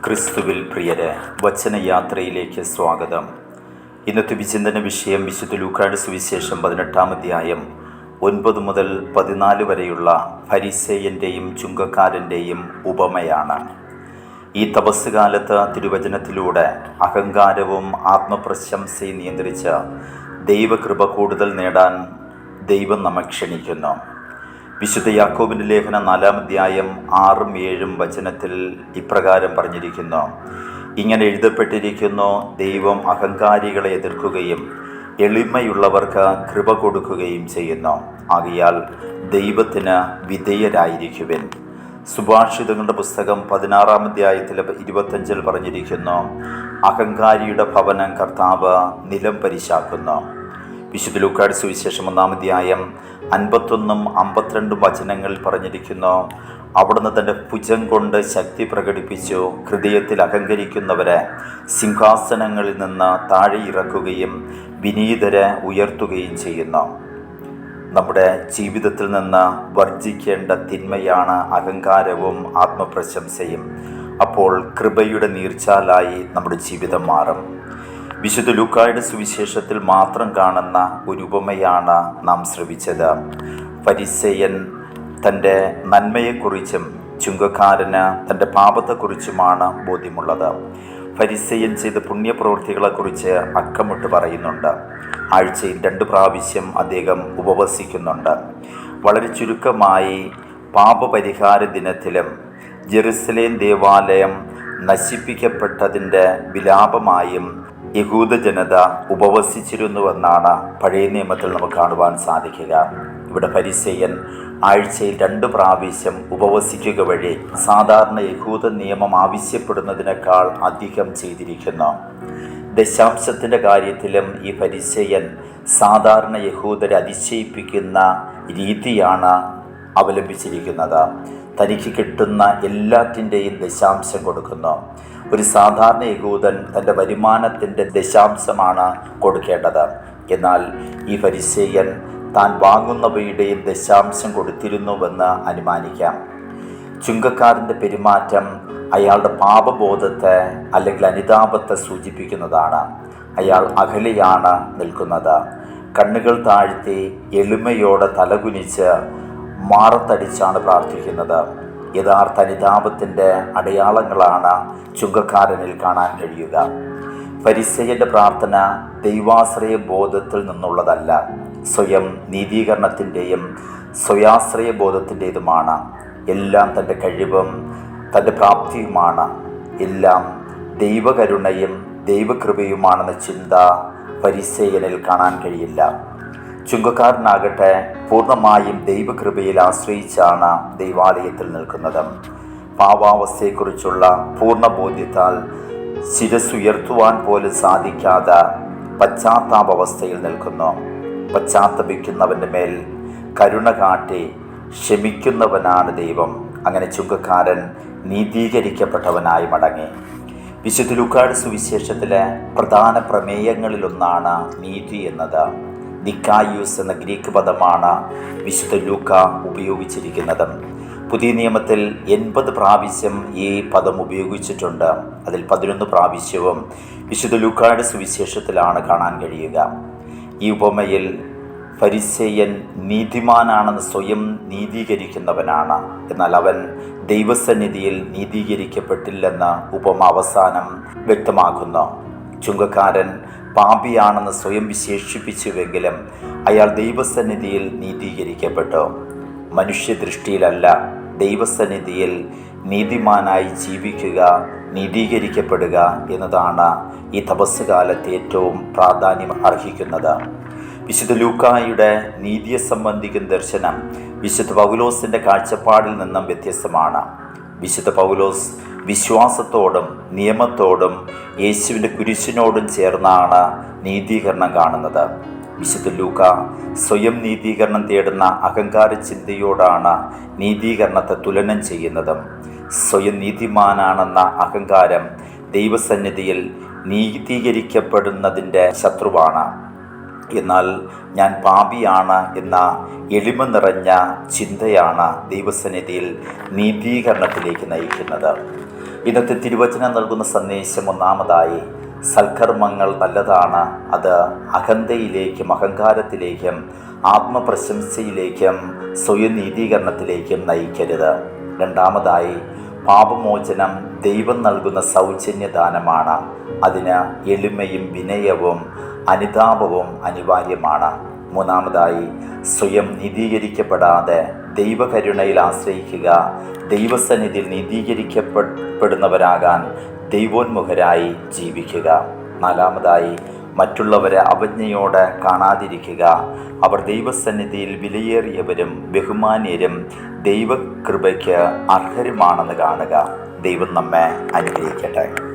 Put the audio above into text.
ക്രിസ്തുവിൽ പ്രിയരെ, വചനയാത്രയിലേക്ക് സ്വാഗതം. ഇന്നത്തെ വിചിന്തന വിഷയം വിശുദ്ധ ലൂക്കായുടെ സുവിശേഷം 18-ാം അധ്യായം 9 മുതൽ 14 വരെയുള്ള ഫരിസേയൻ്റെയും ചുങ്കക്കാരൻ്റെയും ഉപമയാണ്. ഈ തപസ് കാലത്ത് തിരുവചനത്തിലൂടെ അഹങ്കാരവും ആത്മപ്രശംസയും നിയന്ത്രിച്ച് ദൈവകൃപ കൂടുതൽ നേടാൻ ദൈവം നമ്മെ ക്ഷണിക്കുന്നു. വിശുദ്ധ യാക്കോബിൻ്റെ ലേഖനം 4-ാം അധ്യായം 6-7 വചനത്തിൽ ഇപ്രകാരം പറഞ്ഞിരിക്കുന്നു: ഇങ്ങനെ എഴുതപ്പെട്ടിരിക്കുന്നു, ദൈവം അഹങ്കാരികളെ എതിർക്കുകയും എളിമയുള്ളവർക്ക് കൃപ കൊടുക്കുകയും ചെയ്യുന്നു. ആകയാൽ ദൈവത്തിന് വിധേയരായിരിക്കുവിൻ. സുഭാഷിതങ്ങളുടെ പുസ്തകം 16-ാം അധ്യായത്തിൽ 25 പറഞ്ഞിരിക്കുന്നു, അഹങ്കാരിയുടെ ഭവനം കർത്താവ് നിലം പരിശാക്കുന്നു. വിശുദ്ധ ലൂക്കായുടെ സുവിശേഷം 1-ാം അധ്യായം 51-52 വചനങ്ങളിൽ പറഞ്ഞിരിക്കുന്നു, അവിടുന്ന് തൻ്റെ ഭുജം കൊണ്ട് ശക്തി പ്രകടിപ്പിച്ചു ഹൃദയത്തിൽ അഹങ്കരിക്കുന്നവരെ സിംഹാസനങ്ങളിൽ നിന്ന് താഴെ ഇറക്കുകയും വിനീതരെ ഉയർത്തുകയും ചെയ്യുന്നു. നമ്മുടെ ജീവിതത്തിൽ നിന്ന് വർജിക്കേണ്ട തിന്മയാണ് അഹങ്കാരവും ആത്മപ്രശംസയും. അപ്പോൾ കൃപയുടെ നീർച്ചാലായി നമ്മുടെ ജീവിതം മാറും. വിശുദ്ധ ലൂക്കായുടെ സുവിശേഷത്തിൽ മാത്രം കാണുന്ന ഒരു ഉപമയാണ് നാം ശ്രവിച്ചത്. ഫരിസേയൻ തൻ്റെ നന്മയെക്കുറിച്ചും ചുങ്കക്കാരന് തൻ്റെ പാപത്തെക്കുറിച്ചുമാണ് ബോധ്യമുള്ളത്. ഫരിസേയൻ ചെയ്ത പുണ്യപ്രവൃത്തികളെക്കുറിച്ച് അക്കമിട്ട് പറയുന്നുണ്ട്. ആഴ്ചയിൽ 2 പ്രാവശ്യം അദ്ദേഹം ഉപവസിക്കുന്നുണ്ട്. വളരെ ചുരുക്കമായി പാപപരിഹാര ദിനത്തിലും ജെറുസലേം ദേവാലയം നശിപ്പിക്കപ്പെട്ടതിൻ്റെ വിലാപമായും യഹൂദ ജനത ഉപവസിച്ചിരുന്നുവെന്നാണ് പഴയ നിയമത്തിൽ നമുക്ക് കാണുവാൻ സാധിക്കുക. ഇവിടെ ഫരിസേയൻ ആഴ്ചയിൽ 2 പ്രാവശ്യം ഉപവസിക്കുക വഴി സാധാരണ യഹൂദ നിയമം ആവശ്യപ്പെടുന്നതിനേക്കാൾ അധികം ചെയ്തിരിക്കുന്നു. ദശാംശത്തിൻ്റെ കാര്യത്തിലും ഈ ഫരിസേയൻ സാധാരണ യഹൂദരെ അതിശയിപ്പിക്കുന്ന രീതിയാണ് അവലംബിച്ചിരിക്കുന്നത്. തനിക്ക് കിട്ടുന്ന എല്ലാറ്റിൻ്റെയും ദശാംശം കൊടുക്കുന്നു. ഒരു സാധാരണ യഹൂദൻ തൻ്റെ വരുമാനത്തിൻ്റെ ദശാംശമാണ് കൊടുക്കേണ്ടത്. എന്നാൽ ഈ ഫരിസേയൻ താൻ വാങ്ങുന്നവയുടെയും ദശാംശം കൊടുത്തിരുന്നുവെന്ന് അനുമാനിക്കാം. ചുങ്കക്കാരൻ്റെ പെരുമാറ്റം അയാളുടെ പാപബോധത്തെ അല്ലെങ്കിൽ അനുതാപത്തെ സൂചിപ്പിക്കുന്നതാണ്. അയാൾ അകലെയാണ് നിൽക്കുന്നത്. കണ്ണുകൾ താഴ്ത്തി എളിമയോടെ തലകുനിച്ച് മാറത്തടിച്ചാണ് പ്രാർത്ഥിക്കുന്നത്. യഥാർത്ഥ അനുതാപത്തിൻ്റെ അടയാളങ്ങളാണ് ചുങ്കക്കാരനിൽ കാണാൻ കഴിയുക. ഫരിസേയൻ്റെ പ്രാർത്ഥന ദൈവാശ്രയ ബോധത്തിൽ നിന്നുള്ളതല്ല, സ്വയം നീതീകരണത്തിൻ്റെയും സ്വയാശ്രയ ബോധത്തിൻ്റേതുമാണ്. എല്ലാം തൻ്റെ കഴിവും തൻ്റെ പ്രാപ്തിയുമാണ്. എല്ലാം ദൈവകരുണയും ദൈവകൃപയുമാണെന്ന ചിന്ത ഫരിസേയനിൽ കാണാൻ കഴിയില്ല. ചുങ്കക്കാരനാകട്ടെ പൂർണ്ണമായും ദൈവകൃപയിൽ ആശ്രയിച്ചാണ് ദൈവാലയത്തിൽ നിൽക്കുന്നത്. പാവാവസ്ഥയെക്കുറിച്ചുള്ള പൂർണ്ണ ബോധ്യത്താൽ ശിരസ്സുയർത്തുവാൻ പോലും സാധിക്കാതെ പശ്ചാത്താപാവസ്ഥയിൽ നിൽക്കുന്നു. പശ്ചാത്തപിക്കുന്നവൻ്റെ മേൽ കരുണ കാട്ടി ക്ഷമിക്കുന്നവനാണ് ദൈവം. അങ്ങനെ ചുങ്കക്കാരൻ നീതീകരിക്കപ്പെട്ടവനായി മടങ്ങി. വിശുദ്ധ ലൂക്കായുടെ സുവിശേഷത്തിലെ പ്രധാന പ്രമേയങ്ങളിലൊന്നാണ് നീതി എന്നത്. ദിക്കായൂസ് എന്ന ഗ്രീക്ക് പദമാണ് വിശുദ്ധ ലൂക്ക ഉപയോഗിച്ചിരിക്കുന്നത്. പുതിയ നിയമത്തിൽ 80 പ്രാവശ്യം ഈ പദം ഉപയോഗിച്ചിട്ടുണ്ട്. അതിൽ 11 പ്രാവശ്യവും വിശുദ്ധ ലൂക്കായുടെ സുവിശേഷത്തിലാണ് കാണാൻ കഴിയുക. ഈ ഉപമയിൽ ഫരിസേയൻ നീതിമാനാണെന്ന് സ്വയം നീതീകരിക്കുന്നവനാണ്. എന്നാൽ അവൻ ദൈവസന്നിധിയിൽ നീതീകരിക്കപ്പെട്ടില്ലെന്ന് ഉപമ അവസാനം വ്യക്തമാക്കുന്നു. ചുങ്കക്കാരൻ പാപിയാണെന്ന് സ്വയം വിശേഷിപ്പിച്ചുവെങ്കിലും അയാൾ ദൈവസന്നിധിയിൽ നീതീകരിക്കപ്പെട്ടു. മനുഷ്യദൃഷ്ടിയിലല്ല, ദൈവസന്നിധിയിൽ നീതിമാനായി ജീവിക്കുക, നീതീകരിക്കപ്പെടുക എന്നതാണ് ഈ തപസ് കാലത്ത് ഏറ്റവും പ്രാധാന്യം അർഹിക്കുന്നത്. വിശുദ്ധ ലൂക്കായുടെ നീതിയെ സംബന്ധിക്കുന്ന ദർശനം വിശുദ്ധ പൗലോസിൻ്റെ കാഴ്ചപ്പാടിൽ നിന്നും വ്യത്യസ്തമാണ്. വിശുദ്ധ പൗലോസ് വിശ്വാസത്തോടും നിയമത്തോടും യേശുവിൻ്റെ കുരിശിനോടും ചേർന്നാണ് നീതീകരണം കാണുന്നത്. വിശുദ്ധ ലൂക്ക സ്വയം നീതീകരണം തേടുന്ന അഹങ്കാര ചിന്തയോടാണ് നീതീകരണത്തെ തുലനം ചെയ്യുന്നത്. സ്വയം നീതിമാനാണെന്ന അഹങ്കാരം ദൈവസന്നിധിയിൽ നീതീകരിക്കപ്പെടുന്നതിൻ്റെ ശത്രുവാണ്. എന്നാൽ ഞാൻ പാപിയാണ് എന്ന എളിമ നിറഞ്ഞ ചിന്തയാണ് ദൈവസന്നിധിയിൽ നീതീകരണത്തിലേക്ക് നയിക്കുന്നത്. ഇന്നത്തെ തിരുവചനം നൽകുന്ന സന്ദേശം ഒന്നാമതായി, സൽക്കർമ്മങ്ങൾ നല്ലതാണ്, അത് അഹന്തയിലേക്കും അഹങ്കാരത്തിലേക്കും ആത്മപ്രശംസയിലേക്കും സ്വയം നീതീകരണത്തിലേക്കും നയിക്കരുത്. രണ്ടാമതായി, പാപമോചനം ദൈവം നൽകുന്ന സൗജന്യദാനമാണ്. അതിന് എളിമയും വിനയവും അനുതാപവും അനിവാര്യമാണ്. മൂന്നാമതായി, സ്വയം നീതീകരിക്കപ്പെടാതെ ദൈവകരുണയിൽ ആശ്രയിക്കുക. ദൈവസന്നിധിയിൽ നീതീകരിക്കപ്പെടുന്നവരാകാൻ ദൈവോന്മുഖരായി ജീവിക്കുക. നാലാമതായി, മറ്റുള്ളവരെ അവജ്ഞയോടെ കാണാതിരിക്കുക. അവർ ദൈവസന്നിധിയിൽ വിലയേറിയവരും ബഹുമാന്യരും ദൈവകൃപയ്ക്ക് അർഹരുമാണെന്ന് കാണുക. ദൈവം നമ്മെ അനുഗ്രഹിക്കട്ടെ.